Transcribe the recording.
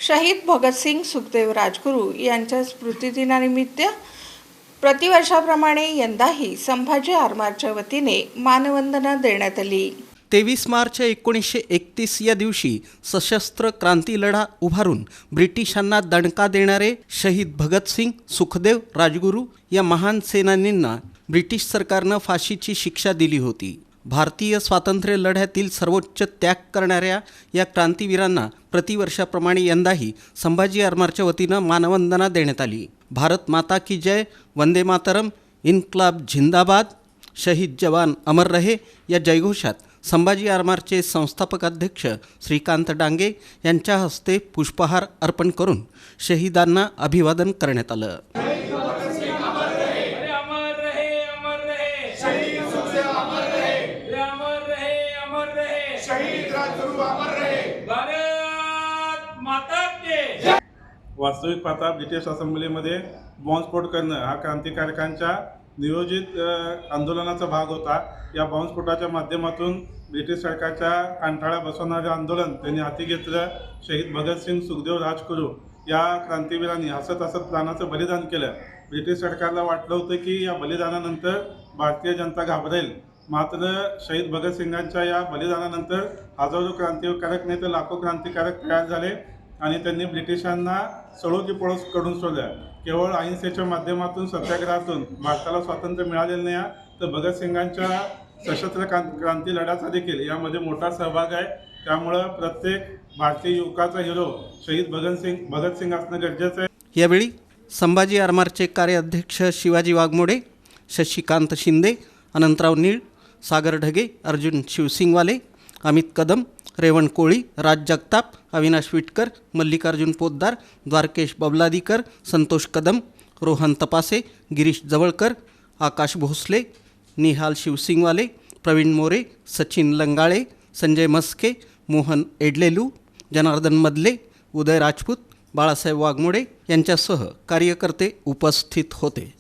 शहीद भगतसिंग सुखदेव राजगुरू यांच्या स्मृतिदिनानिमित्त प्रतिवर्षाप्रमाणे यंदाही संभाजी आरमारच्या वतीने मानवंदना देण्यात आली। 23 मार्च 1931 या दिवशी सशस्त्र क्रांती लढा उभारून ब्रिटिशांना दणका देणारे शहीद भगतसिंग सुखदेव राजगुरू या महान सेनानींना ब्रिटिश सरकारनं फाशीची शिक्षा दिली होती। भारतीय स्वातंत्र्य लढ्यातील सर्वोच्च त्याग करणाऱ्या या क्रांतीवीरांना प्रतिवर्षाप्रमाणे यंदाही संभाजी आरमारच्या वतीनं मानवंदना देण्यात आली। भारत माता की जय, वंदे मातरम, इन्कलाब जिंदाबाद, शहीद जवान अमर रहे या जयघोषात संभाजी आरमारचे संस्थापक अध्यक्ष श्रीकांत डांगे यांच्या हस्ते पुष्पहार अर्पण करून शहीदांना अभिवादन करण्यात आलं। वास्तविक पाहता ब्रिटिश असेंब्लीमध्ये बॉम्बस्फोट करणं हा क्रांतिकारकांच्या नियोजित आंदोलनाचा भाग होता। या बॉम्बस्फोटाच्या माध्यमातून ब्रिटिश सरकारच्या कंटाळा बसवणारे आंदोलन त्यांनी हाती घेतलं। शहीद भगतसिंग सुखदेव राजगुरू या क्रांतिवीरांनी हसत हसत प्राणाचं बलिदान केलं। ब्रिटिश सरकारला वाटलं होतं की या बलिदानानंतर भारतीय जनता घाबरेल, मात्र शहीद भगतसिंगांच्या या बलिदानानंतर हजारो क्रांतिकारक नाही तर लाखो क्रांतिकारक तयार झाले आणि त्यांनी ब्रिटिशांना सळोकी पळस कडून सोडलं। केवळ अहिंसेच्या माध्यमातून सत्याग्रहातून भारताला स्वातंत्र्य मिळालेलं नाही, तर भगतसिंगांच्या सशस्त्र क्रांती लढ्याचा देखील यामध्ये मोठा सहभाग आहे। त्यामुळं प्रत्येक भारतीय युवकाचा हिरो शहीद भगतसिंग असणं गरजेचं आहे। यावेळी संभाजी आरमारचे कार्याध्यक्ष शिवाजी वाघमोडे, शशिकांत शिंदे, अनंतराव नीळ, सागर ढगे, अर्जुन शिवसिंगवाले, अमित कदम, रेवण कोळी, राज जगताप, अविनाश विटकर, मल्लिकार्जुन पोद्दार, द्वारकेश बबलादीकर, संतोष कदम, रोहन तपासे, गिरीश जवळकर, आकाश भोसले, निहाल शिवसिंगवाले, प्रवीण मोरे, सचिन लंगाळे, संजय मस्के, मोहन एडलेलू, जनार्दन मदले, उदय राजपूत, बाळासाहेब वाघमोडे यांच्यासह कार्यकर्ते उपस्थित होते।